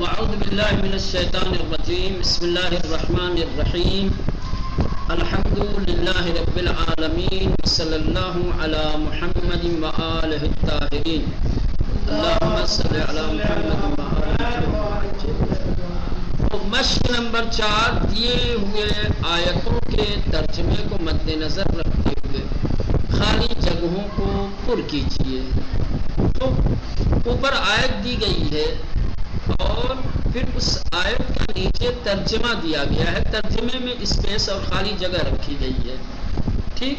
اعوذ باللہ من الشیطان الرجیم بسم اللہ الرحمن الرحیم الحمد للہ رب العالمین صلی اللہ علی محمد وآلہ الطاہرین اللہم صلی علی محمد وآلہ. مشق نمبر 4 دیے ہوئے آیتوں کے ترجمے کو مد نظر رکھتے ہوئے خالی جگہوں کو پر کیجیے. تو اوپر آیت دی گئی ہے اور پھر اس آیت کا نیچے ترجمہ دیا گیا ہے. ترجمے میں اسپیس اور خالی جگہ رکھی گئی ہے. ٹھیک،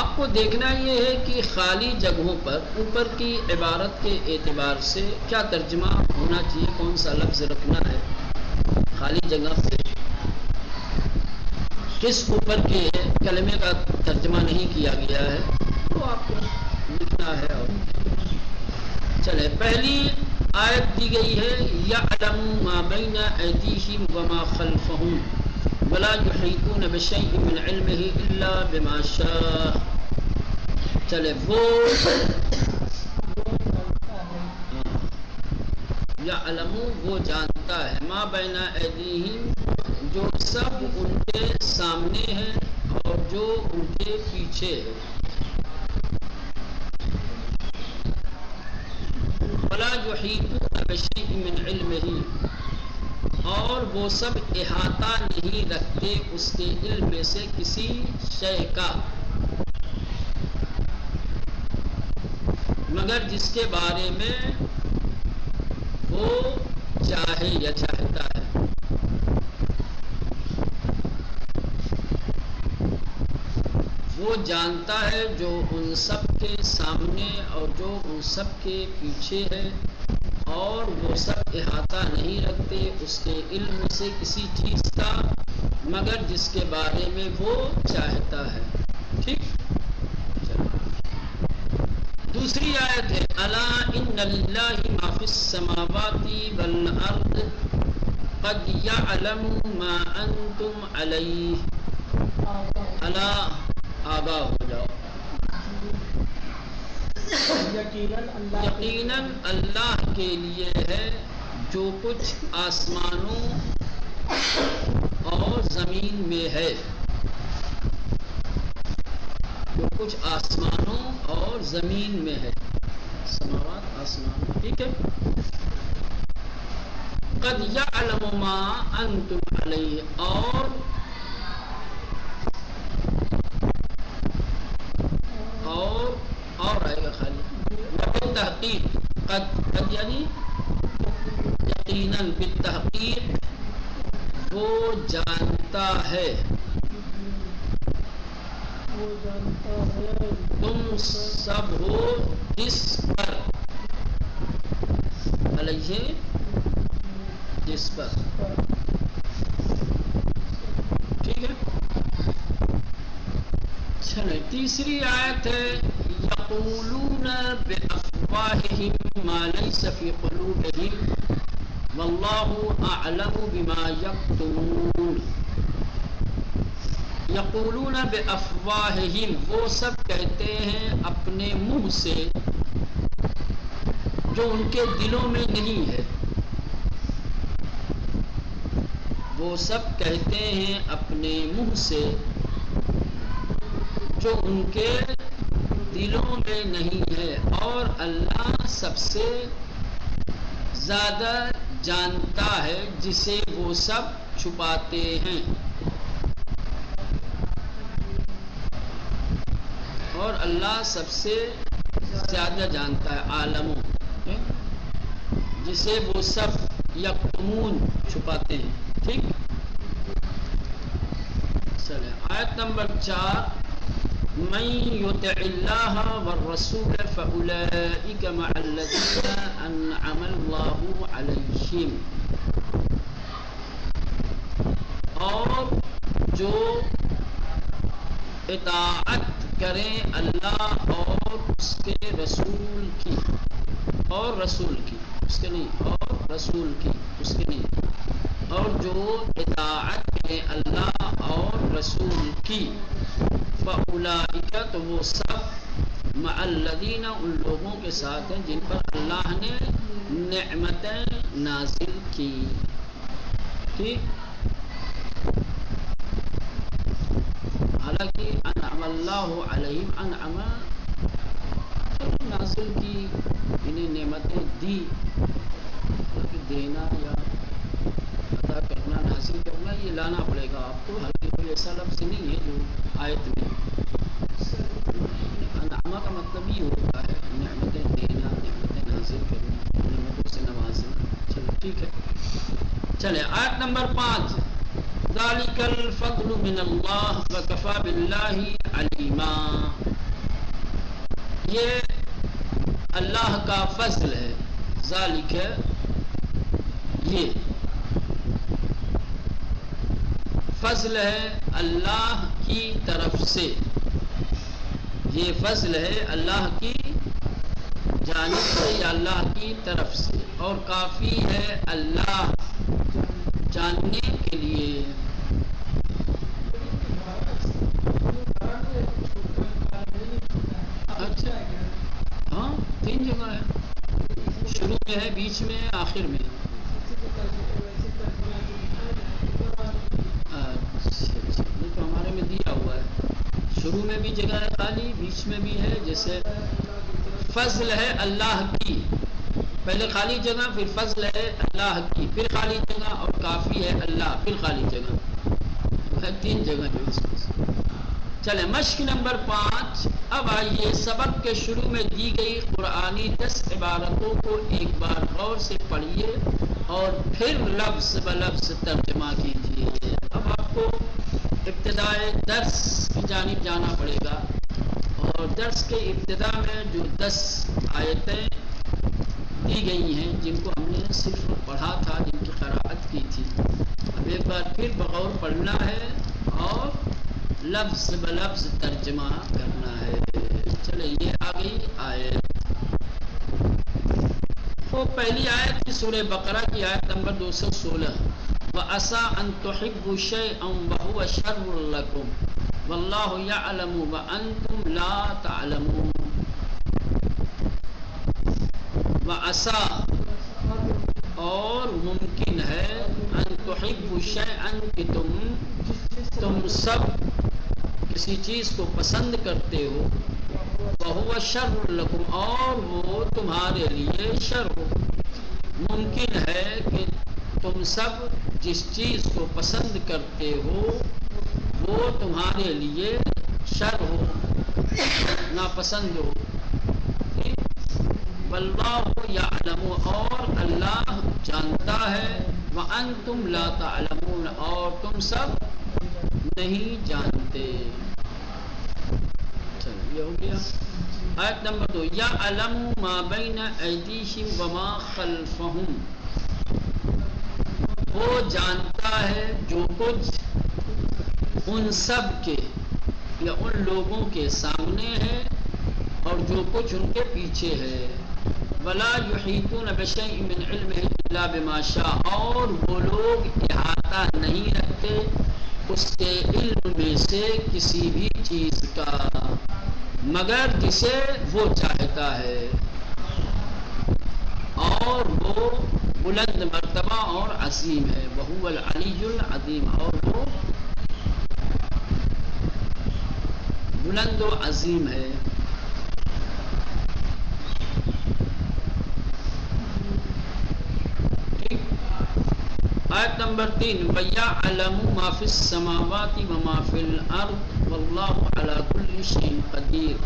آپ کو دیکھنا یہ ہے کہ خالی جگہوں پر اوپر کی عبارت کے اعتبار سے کیا ترجمہ ہونا چاہیے، کون سا لفظ رکھنا ہے. خالی جگہ سے کس اوپر کے کلمے کا ترجمہ نہیں کیا گیا ہے وہ آپ کو لکھنا ہے. اور چلے، پہلی آیت دی گئی ہے یعلم ما بین ایدیہم وما خلفہم ولا یحیطون بشیء من علمہ الا بما شاء. چلے، وہ یعلم وہ جانتا ہے، ما بین ایدیہم جو سب ان کے سامنے ہے اور جو ان کے پیچھے ہے. ولا یحیطون بشیء من علمہ اور وہ سب احاطہ نہیں رکھتے اس کے علم میں سے کسی شے کا مگر جس کے بارے میں وہ چاہے یا چاہتا ہے. وہ جانتا ہے جو ان سب کے سامنے اور جو ان سب کے پیچھے ہے، اور وہ سب احاطہ نہیں رکھتے اس کے علم سے کسی چیز کا مگر جس کے بارے میں وہ چاہتا ہے. ٹھیک، دوسری آیت ہے الا ان للہ ما فی السماوات والارض قد یعلم ما انتم علیہ. الا آگاہ ہو جاؤ، یقیناً اللہ کے لیے ہے جو کچھ آسمانوں اور زمین میں ہے. جو کچھ آسمانوں اور زمین میں ہے، سماوات آسمان. ٹھیک ہے، قد یعلم ما انتم علیہ اور آئے گا خالی بالتحقیق. قد یعنی یقیناً، بالتحقیق وہ جانتا ہے تم سب ہو جس پر علیہ جس پر. ٹھیک ہے، چلے تیسری آیت ہے یقولون بافواہہم ما لیس فی قلوبہم واللہ اعلم بما یکتمون. یقولون بافواہہم وہ سب کہتے ہیں اپنے منہ سے جو ان کے دلوں میں نہیں ہے. وہ سب کہتے ہیں اپنے منہ سے جو ان کے دلوں میں نہیں ہے، اور اللہ سب سے زیادہ جانتا ہے جسے وہ سب چھپاتے ہیں. اور اللہ سب سے زیادہ جانتا ہے، عالم جسے وہ سب یکتمون چھپاتے ہیں. ٹھیک، چلے آیت نمبر 4 من یطع اللہ والرسول فاولئک مع الذین انعم اللہ علیہم. اور جو اطاعت کریں اللہ اور اس کے رسول کی، اور رسول کی اس کے نہیں، اور رسول کی اس کے نہیں، اور جو اطاعت کریں اللہ اور رسول کی فاولئک تو وہ سب مع الذین ان لوگوں کے ساتھ ہیں جن پر اللہ نے نعمتیں نازل کی. ٹھیک. حالانکہ انعم اللہ علیہم انعم نازل کی انہیں نعمتیں دی. دینا یا عطا کرنا نازل کرنا یہ لانا پڑے گا آپ کو. حالانکہ کوئی ایسا لفظ نہیں ہے جو آیت میں. انعامہ کا مطلب یہ ہوتا ہے نعمتیں دینا, نعمتیں نازل کرنا, نعمتوں سے نوازنا. چلو ٹھیک ہے. چلے آیت نمبر 5. ذالک الفضل من اللہ وکفی باللہ علیما. یہ اللہ کا فضل ہے. ذالک یہ فضل ہے اللہ کی طرف سے. یہ فضل ہے اللہ کی جانب سے یا اللہ کی طرف سے, اور کافی ہے اللہ جاننے کے لیے. اچھا ہاں 3 جگہ ہے. شروع میں ہے, بیچ میں ہے, آخر میں. یہ تو ہمارے میں دیا ہوا ہے. شروع میں بھی جگہ ہے خالی, بیچ میں بھی ہے. جیسے فضل ہے اللہ کی, پہلے خالی جگہ, پھر فضل ہے اللہ کی, پھر خالی جگہ, اور کافی ہے اللہ, پھر خالی جگہ. 3 جگہ جو اس میں. چلیں مشق نمبر 5. اب آئیے سبق کے شروع میں دی گئی قرآنی 10 عبارتوں کو ایک بار غور سے پڑھیے اور پھر لفظ بلفظ ترجمہ کیجیے. اب آپ کو ابتدائے درس کی جانب جانا پڑے گا, اور درس کے ابتدا میں جو 10 آیتیں دی گئی ہیں جن کو ہم نے صرف پڑھا تھا, جن کی قراءت کی تھی, اب ایک بار پھر بغور پڑھنا ہے اور لفظ بلفظ ترجمہ کرنا ہے. چلے یہ آ گئی آیت. وہ پہلی آیت سورہ بقرہ کی آیت نمبر 216. وَعَسَىٰ أَن تُحِبُّوا شَيْئًا وَهُوَ شَرٌّ لَكُمْ وَاللَّهُ يَعْلَمُ وَأَنْتُمْ لَا تَعْلَمُونَ. وَعَسَىٰ اور ممکن ہے, أَن تُحِبُّوا شَيْئًا کہ تم سب کسی چیز کو پسند کرتے ہو, وَهُوَ شَرٌّ لَكُمْ اور وہ تمہارے لیے شر ہو. ممکن ہے کہ تم سب جس چیز کو پسند کرتے ہو وہ تمہارے لیے شر ہو, ناپسند ہو. وَاللَّهُ يَعْلَمُ اور اللہ جانتا ہے, وَأَنْتُمْ لَا تَعْلَمُونَ اور تم سب نہیں جانتے. چلو یہ ہو گیا. آیت نمبر 2. یعلم ما بین ایدیہم وما خلفہم. وہ جانتا ہے جو کچھ ان سب کے یا ان لوگوں کے سامنے ہے اور جو کچھ ان کے پیچھے ہے. ولا یحیطون بشیء من علمہ الا بما شاء اور وہ لوگ احاطہ نہیں رکھتے اس کے علم میں سے کسی بھی چیز کا مگر جسے وہ چاہتا ہے, اور وہ بلند مرتبہ اور عظیم ہے. وہو العلی العظیم اور وہ بلند و عظیم ہے. آیت نمبر 3. وَيَعْلَمُ مَا فِي السَّمَاوَاتِ وَمَا فِي الْأَرْضِ وَاللَّهُ عَلَى كُلِّ شَيْءٍ قَدِيرٌ.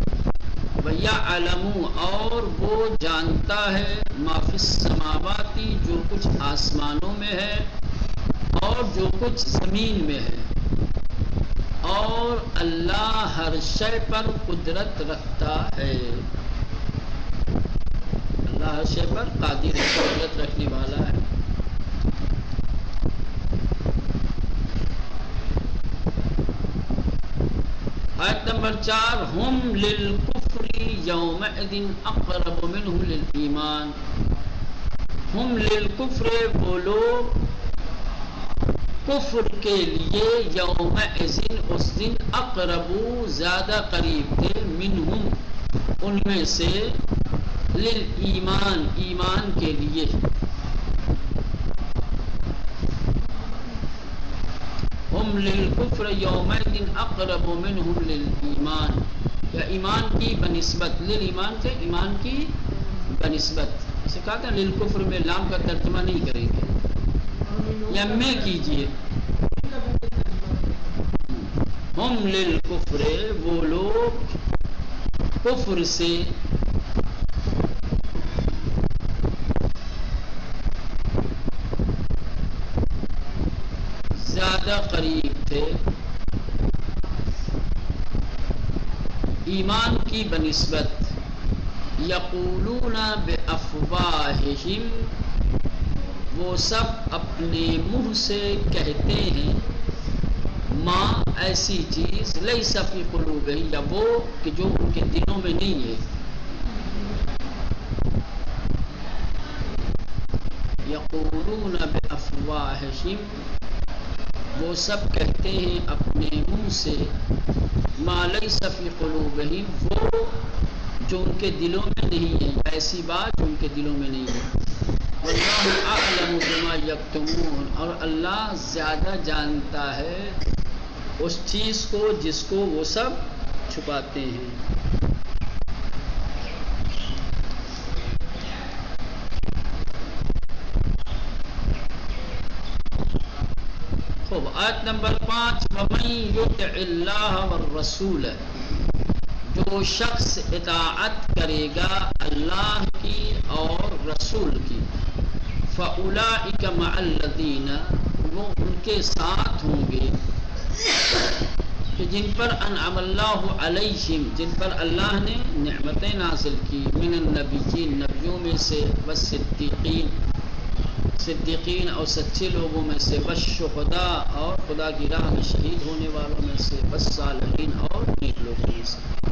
وَيَعْلَمُ اور وہ جانتا ہے, مَا فِي السَّمَاوَاتِ جو کچھ آسمانوں میں ہے اور جو کچھ زمین میں ہے, اور اللہ ہر شے پر قدرت رکھتا ہے. اللہ ہر شے پر قادر قدرت رکھنے والا ہے. آیت نمبر 4. ہم للکفر یومئذ اقرب منہ للایمان. ہم للکفر وہ لوگ کفر کے لیے یومئذ اس دن اقرب زیادہ قریب تھے, منہم ان میں سے للایمان ایمان کے لیے ہم للکفر یومئذ اقرب منہم للایمان یا ایمان کی بنسبت للایمان سے ایمان کی بنسبت اسے کہا تھا للکفر میں لام کا ترجمہ نہیں کریں گے یا میں کیجئے ہم للکفر وہ لوگ کفر سے زیادہ قریب تھے ایمان کی بنسبت یقولون بافواہہم وہ سب اپنے منہ سے کہتے ہیں ما ایسی چیز لیس فی قلوبہم یا وہ کہ جو ان کے دلوں میں نہیں ہے یقولون بافواہہم وہ سب کہتے ہیں اپنے منہ سے ما لیس فی قلوبہم وہ جو ان کے دلوں میں نہیں ہے ایسی بات جو ان کے دلوں میں نہیں ہے واللہ اعلم بما یکتمون اور اللہ زیادہ جانتا ہے اس چیز کو جس کو وہ سب چھپاتے ہیں خوب آیت نمبر 5 وَمَن يُطِعِ اللَّهَ وَالرَّسُولَ جو شخص اطاعت کرے گا اللہ کی اور رسول کی فَأُولَئِكَ مَعَ الَّذِينَ وہ ان کے ساتھ ہوں گے کہ جن پر انعم اللہ علیہم جن پر اللہ نے نعمتیں نازل کی من النبیین نبیوں میں سے والصدیقین صدیقین اور سچے لوگوں میں سے والشہداء اور خدا کی راہ میں شہید ہونے والوں میں سے والصالحین اور نیک لوگوں میں سے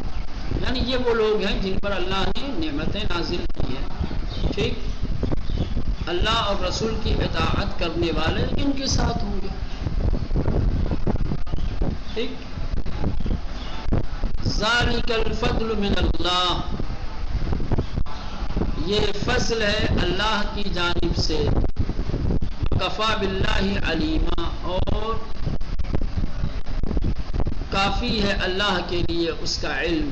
یعنی یہ وہ لوگ ہیں جن پر اللہ نے نعمتیں نازل کی ہیں ٹھیک اللہ اور رسول کی اطاعت کرنے والے ان کے ساتھ ہوں گے ٹھیک ذالک الفضل من اللہ یہ فضل ہے اللہ کی جانب سے کفا باللہ علیما اور کافی ہے اللہ کے لیے اس کا علم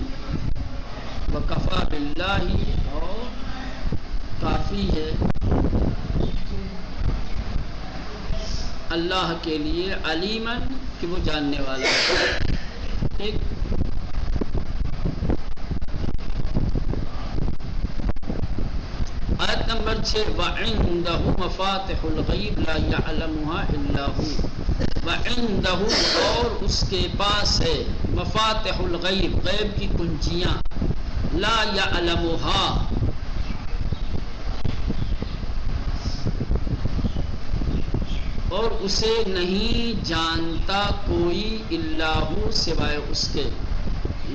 وکفا باللہ اور کافی ہے اللہ کے لیے علیمن کہ وہ جاننے والا ہے ٹھیک آیت نمبر 6 وَعِندَهُ مَفَاتِحُ الْغَيْبِ لَا يَعْلَمُهَا إِلَّا هُوَ وَعِندَهُ اور اس کے پاس ہے مفاتح الغیب غیب کی کنجیاں لا يعلمها اور اسے نہیں جانتا کوئی الا ہو سوائے اس کے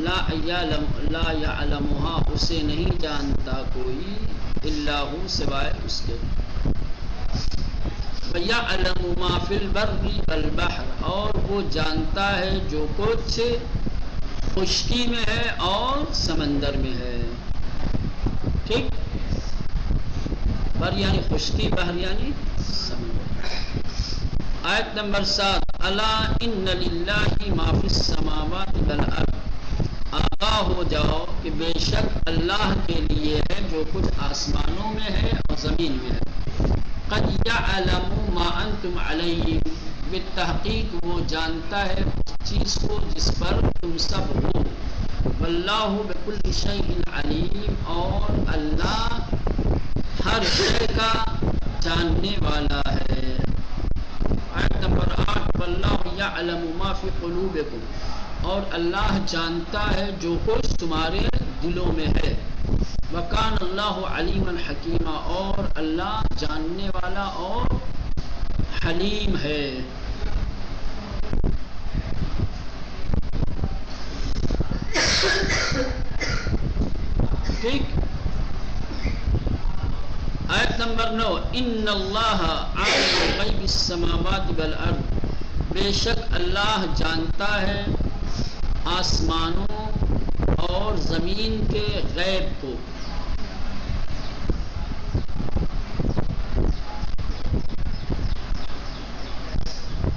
لا يعلمها اسے نہیں جانتا کوئی الا ہو سوائے اس کے وَيَعْلَمُ مَا فِي الْبَرِّ وَالْبَحْرِ اور وہ جانتا ہے جو کچھ خشکی میں ہے اور سمندر میں ہے ٹھیک بر یعنی خشکی بحر یعنی سمندر آیت نمبر 7 الا ان للہ ما فی السماوات والارض آگاہ ہو جاؤ کہ بے شک اللہ کے لیے ہے جو کچھ آسمانوں میں ہے اور زمین میں ہے قد یعلم ما انتم علیہ بالتحقیق وہ جانتا ہے اس چیز کو جس پر تم سب ہو واللہ بکل شیء علیم اور اللہ ہر شے کا جاننے والا ہے آیت نمبر 8 واللہ یعلم ما فی قلوبکم اور اللہ جانتا ہے جو کچھ تمہارے دلوں میں ہے وکان اللہ علیما حکیما اور اللہ جاننے والا اور حلیم ہے ٹھیک آیت نمبر 9 ان اللہ عالم غیب السماوات والارض بے شک اللہ جانتا ہے آسمانوں اور زمین کے غیب کو.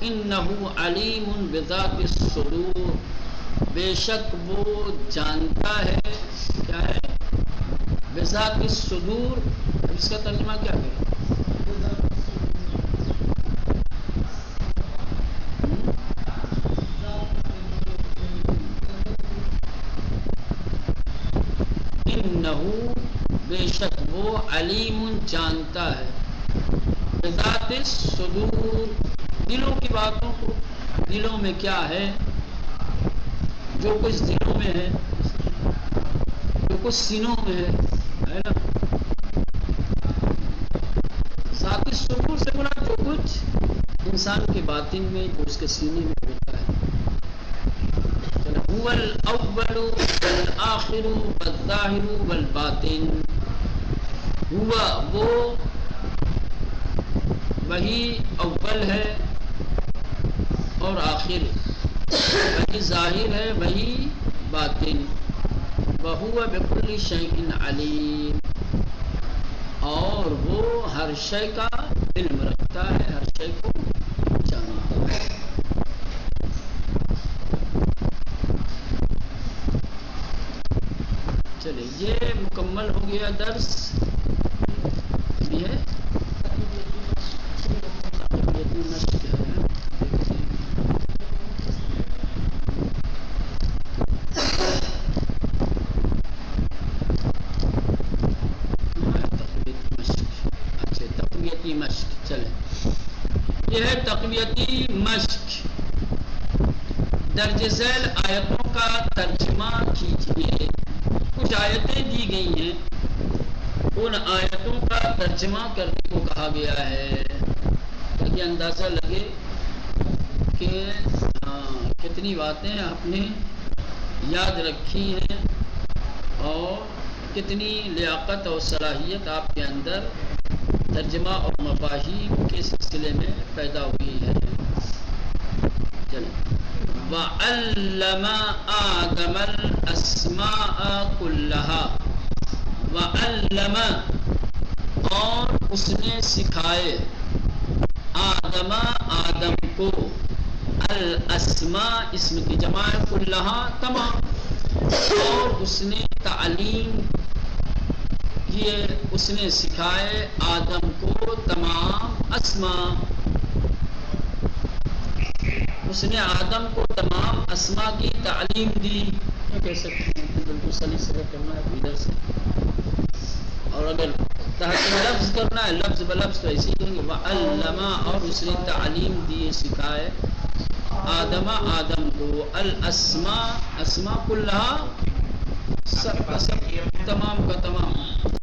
انہ علیم بذات الصدور، بے شک وہ جانتا ہے. کیا ہے؟ بذات الصدور. اس کا ترجمہ کیا ہے؟ انہو بے شک وہ علیم جانتا ہے، بذات الصدور دلوں کی باتوں کو. دلوں میں کیا ہے؟ جو کچھ دلوں میں ہے، جو کچھ سینوں میں ہے نا. ذات الصدور سے مراد جو کچھ انسان کے باطن میں، جو اس کے سینے میں ہوتا ہے. هو الاول والآخر والظاہر والباطن. ہوا وہ، وہی اول ہے اور آخر، وہی ظاہر ہے وہی باطن. وہو بکل شیء علیم، اور وہ ہر شے کا علم رکھتا ہے، ہر شے کو جانتا ہے. چلے یہ مکمل ہو گیا درس. یہ ہے تقویتی مشق. چلے یہ ہے تقویتی مشق. درج ذیل آیتوں کا ترجمہ کیجیے. کچھ آیتیں دی گئی ہیں، ان آیتوں کا ترجمہ کرنے کو کہا گیا ہے تاکہ اندازہ لگے کہ کتنی باتیں آپ نے یاد رکھی ہیں اور کتنی لیاقت اور صلاحیت آپ کے اندر ترجمہ اور مفاہیم کے سلسلے میں پیدا ہوئی ہے. چلیں. وَعَلَّمَ آدَمَ الْأَسْمَاءَ كُلَّهَا. وَعَلَّمَ اور اس نے سکھائے، آدم آدم کو، الاسماء اسم کی جمع کلہا تمام، اور اس نے تعلیم کیے، اس نے سکھائے آدم کو تمام اسماء. اس نے آدم کو تمام اسماء کی تعلیم دی. کہہ سکتے ہیں کہ بالکل سلیسہ کرنا ہے ادھر سے، اور اگر تحت لفظ کرنا ہے لفظ بلفظ تو ایسے ہی کہیں گے. وَعَلَّمَ اور اس نے تعلیم دی، سکھائے آدم آدم کو، الاسماء اسماء کلہا سب کا سب، تمام کا تمام.